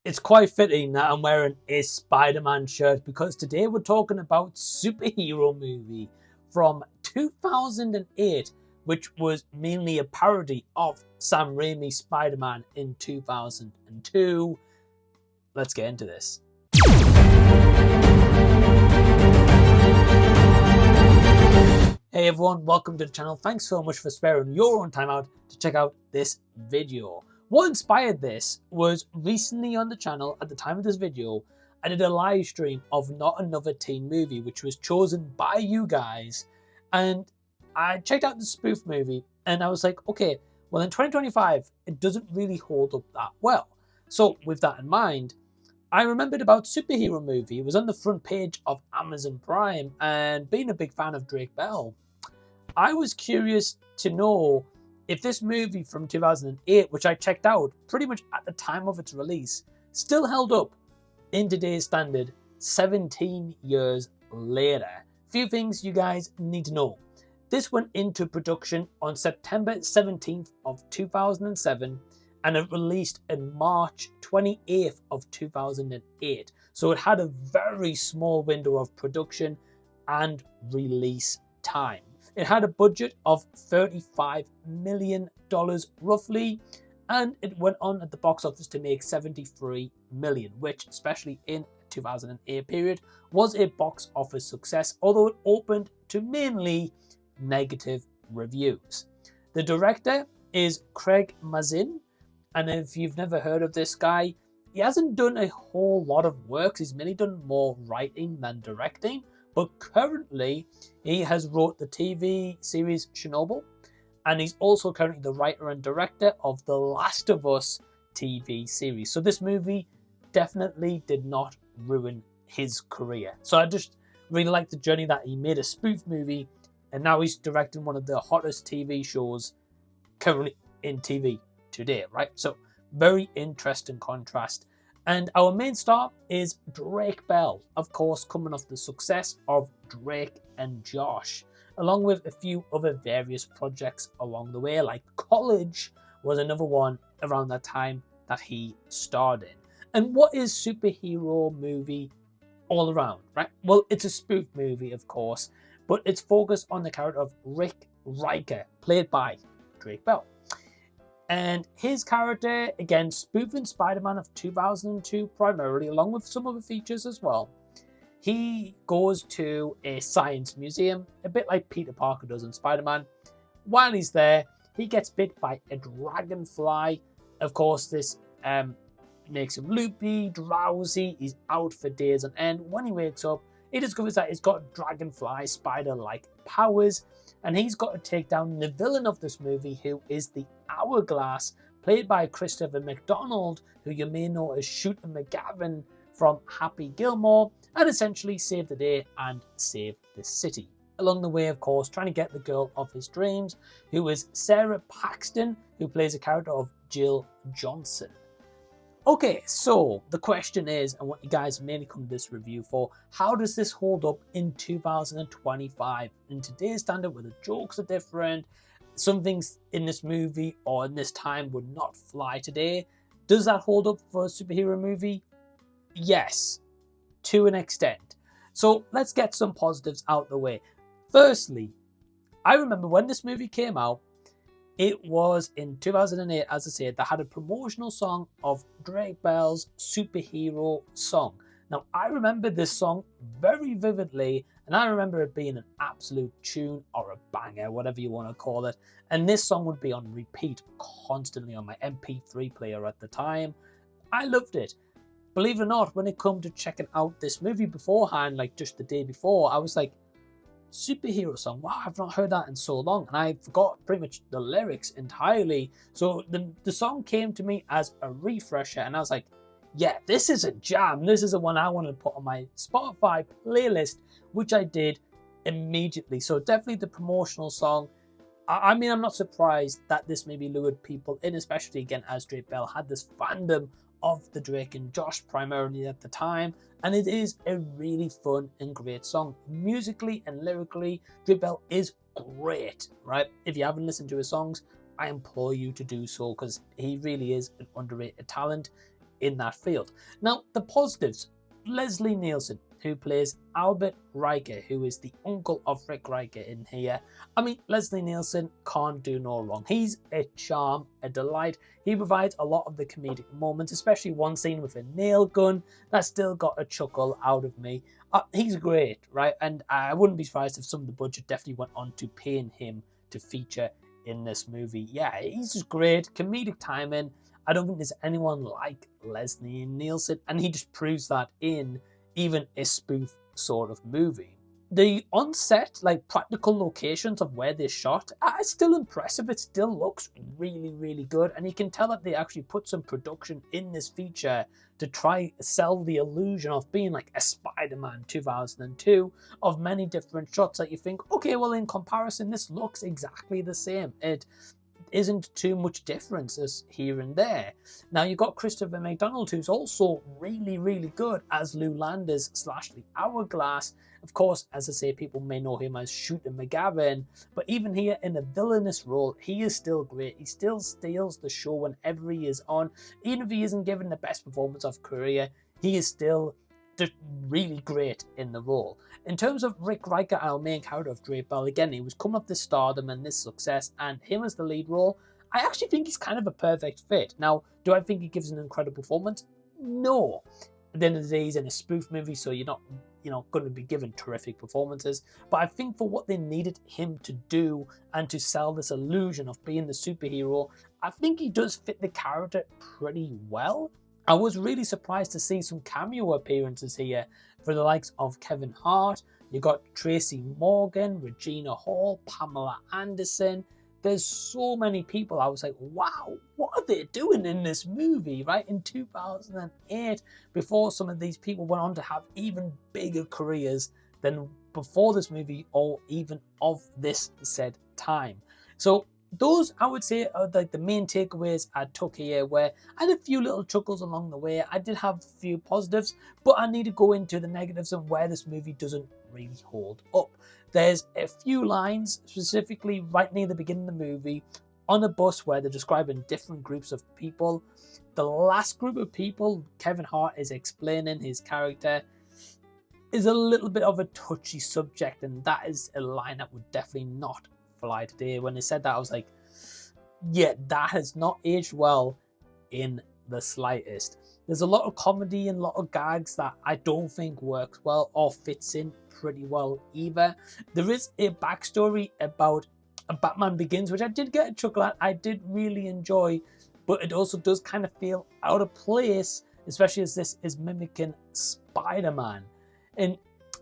It's quite fitting that I'm wearing a Spider-Man shirt because today we're talking about superhero movie from 2008, which was mainly a parody of Sam Raimi's Spider-Man in 2002. Let's get into this. Hey everyone, welcome to the channel. Thanks so much for sparing your own time out to check out this video. What inspired this was recently on the channel, at the time of this video, I did a live stream of Not Another Teen Movie, which was chosen by you guys. And I checked out the spoof movie and I was like, okay, well in 2025, it doesn't really hold up that well. So with that in mind, I remembered about superhero movie. It was on the front page of Amazon Prime, and being a big fan of Drake Bell, I was curious to know if this movie from 2008, which I checked out pretty much at the time of its release, still held up in today's standard 17 years later. Few things you guys need to know. This went into production on September 17th of 2007 and it released in March 28th of 2008. So it had a very small window of production and release time. It had a budget of $35 million roughly, and it went on at the box office to make $73 million, which, especially in 2008 period, was a box office success, although it opened to mainly negative reviews. The director is Craig Mazin, and if you've never heard of this guy, he hasn't done a whole lot of works. He's mainly done more writing than directing. But currently, he has wrote the TV series Chernobyl, and he's also currently the writer and director of The Last of Us TV series. So this movie definitely did not ruin his career. So I just really like the journey that he made a spoof movie, and now he's directing one of the hottest TV shows currently in TV today, right? So very interesting contrast. And our main star is Drake Bell, of course, coming off the success of Drake and Josh, along with a few other various projects along the way, like College was another one around that time that he starred in. And what is superhero movie all around, right? Well, it's a spoof movie, of course, but it's focused on the character of Rick Riker, played by Drake Bell. And his character, again, spoofing Spider-Man of 2002 primarily, along with some other features as well. He goes to a science museum, a bit like Peter Parker does in Spider-Man. While he's there, he gets bit by a dragonfly. Of course, this makes him loopy, drowsy, he's out for days on end. When he wakes up, he discovers that he's got dragonfly spider-like powers, and he's got to take down the villain of this movie, who is the Hourglass, played by Christopher McDonald, who you may know as Shooter McGavin from Happy Gilmore, and essentially save the day and save the city. Along the way, of course, trying to get the girl of his dreams, who is Sarah Paxton, who plays a character of Jill Johnson. Okay, so the question is, and what you guys mainly come to this review for, how does this hold up in 2025? In today's standard, where the jokes are different, some things in this movie or in this time would not fly today. Does that hold up for a superhero movie? Yes, to an extent. So let's get some positives out the way. Firstly, I remember when this movie came out, it was in 2008, as I said, that had a promotional song of Drake Bell's superhero song. Now, I remember this song very vividly, and I remember it being an absolute tune or a banger, whatever you want to call it. And this song would be on repeat constantly on my MP3 player at the time. I loved it. Believe it or not, when it come to checking out this movie beforehand, like just the day before, I was like, superhero song, wow, I've not heard that in so long, and I forgot pretty much the lyrics entirely. So the song came to me as a refresher, and I was like, yeah, this is a jam. This is the one I want to put on my Spotify playlist, which I did immediately. So definitely the promotional song. I mean, I'm not surprised that this maybe lured people in, especially again as Drake Bell had this fandom of the Drake and Josh primarily at the time, and it is a really fun and great song. Musically and lyrically, Drake Bell is great, right? If you haven't listened to his songs, I implore you to do so, because he really is an underrated talent. in that field. Now, the positives: Leslie Nielsen, who plays Albert Riker, who is the uncle of Rick Riker in here. I mean, Leslie Nielsen can't do no wrong. He's a charm, a delight. He provides a lot of the comedic moments, especially one scene with a nail gun that still got a chuckle out of me. He's great, right? And I wouldn't be surprised if some of the budget definitely went on to paying him to feature in this movie. Yeah, he's just great. Comedic timing. I don't think there's anyone like Leslie Nielsen, and he just proves that in even a spoof sort of movie. The on-set, like, practical locations of where they shot are still impressive. It still looks really, really good, and you can tell that they actually put some production in this feature to try sell the illusion of being like a Spider-Man 2002 of many different shots that you think, okay, well, in comparison, this looks exactly the same. It isn't too much differences here and there. Now, you've got Christopher McDonald, who's also really, really good as Lou Landers / the Hourglass. Of course, as I say, people may know him as Shooter McGavin, but even here in a villainous role, he is still great. He still steals the show whenever he is on. Even if he isn't given the best performance of career, he is still just really great in the role. In terms of Rick Riker, our main character of Drake Bell, again, he was coming up this stardom and this success, and him as the lead role, I actually think he's kind of a perfect fit. Now, do I think he gives an incredible performance? No. At the end of the day, he's in a spoof movie, so you're not, going to be given terrific performances. But I think for what they needed him to do and to sell this illusion of being the superhero, I think he does fit the character pretty well. I was really surprised to see some cameo appearances here for the likes of Kevin Hart. You got Tracy Morgan, Regina Hall, Pamela Anderson. There's so many people. I was like, wow, what are they doing in this movie, right? In 2008, before some of these people went on to have even bigger careers than before this movie or even of this said time. So those, I would say, are like the main takeaways I took here, where I had a few little chuckles along the way. I did have a few positives, but I need to go into the negatives and where this movie doesn't really hold up. There's a few lines, specifically right near the beginning of the movie, on a bus where they're describing different groups of people. The last group of people Kevin Hart is explaining his character is a little bit of a touchy subject, and that is a line that would definitely not fly today. When they said that, I was like, yeah, that has not aged well in the slightest. There's a lot of comedy and a lot of gags that I don't think works well or fits in pretty well either. There is a backstory about a Batman Begins, which I did get a chuckle at. I did really enjoy, but it also does kind of feel out of place, especially as this is mimicking Spider-Man. And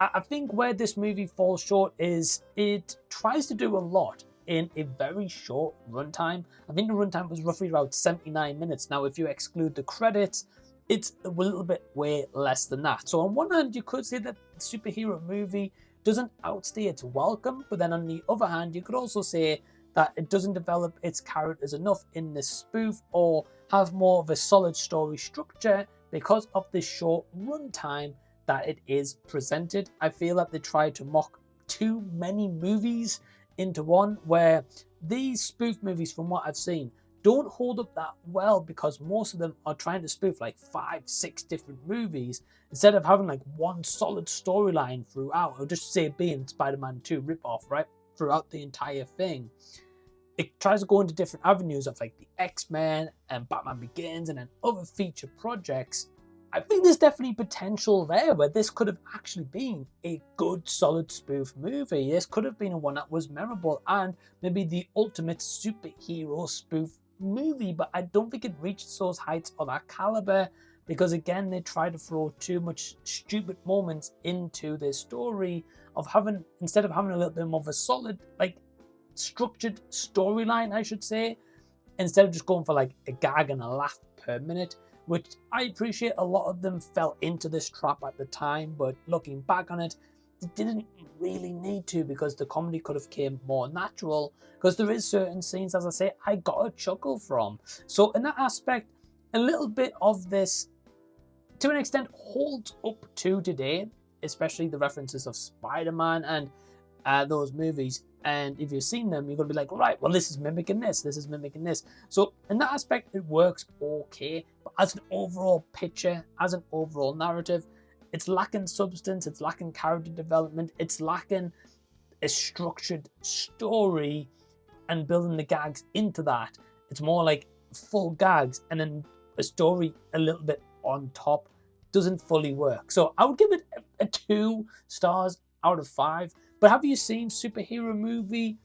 I think where this movie falls short is it tries to do a lot in a very short runtime. I think the runtime was roughly about 79 minutes. Now, if you exclude the credits, it's a little bit way less than that. So on one hand, you could say that the superhero movie doesn't outstay its welcome, but then on the other hand, you could also say that it doesn't develop its characters enough in this spoof or have more of a solid story structure because of the short runtime that it is presented. I feel that they try to mock too many movies into one, where these spoof movies, from what I've seen, don't hold up that well because most of them are trying to spoof like 5-6 different movies instead of having like one solid storyline throughout, or just say being Spider-Man 2 ripoff, right, throughout the entire thing. It tries to go into different avenues of like the X-Men and Batman Begins and then other feature projects. I think there's definitely potential there where this could have actually been a good, solid spoof movie. This could have been one that was memorable and maybe the ultimate superhero spoof movie, but I don't think it reached those heights or that caliber because, again, they try to throw too much stupid moments into their story of having, instead of having a little bit more of a solid, like, structured storyline, I should say, instead of just going for like a gag and a laugh per minute, which I appreciate a lot of them fell into this trap at the time, but looking back on it, they didn't really need to because the comedy could have came more natural, because there is certain scenes, as I say, I got a chuckle from. So in that aspect, a little bit of this, to an extent, holds up to today, especially the references of Spider-Man and those movies. And if you've seen them, you're going to be like, right, well, this is mimicking this, this is mimicking this. So in that aspect, it works okay. But as an overall picture, as an overall narrative, it's lacking substance, it's lacking character development, it's lacking a structured story and building the gags into that. It's more like full gags and then a story a little bit on top. Doesn't fully work. So I would give it a 2 stars out of 5. But have you seen superhero movie?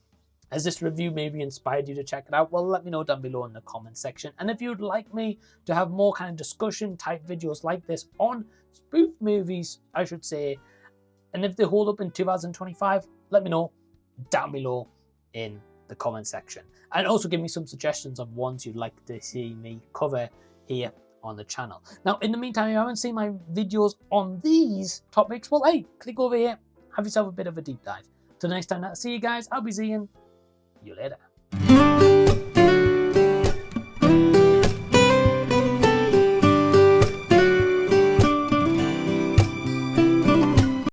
Has this review maybe inspired you to check it out? Well, let me know down below in the comment section. And if you'd like me to have more kind of discussion type videos like this on spoof movies, I should say, and if they hold up in 2025, let me know down below in the comment section. And also give me some suggestions of ones you'd like to see me cover here on the channel. Now, in the meantime, if you haven't seen my videos on these topics, well, hey, click over here, have yourself a bit of a deep dive. Till the next time I see you guys, I'll be seeing you later.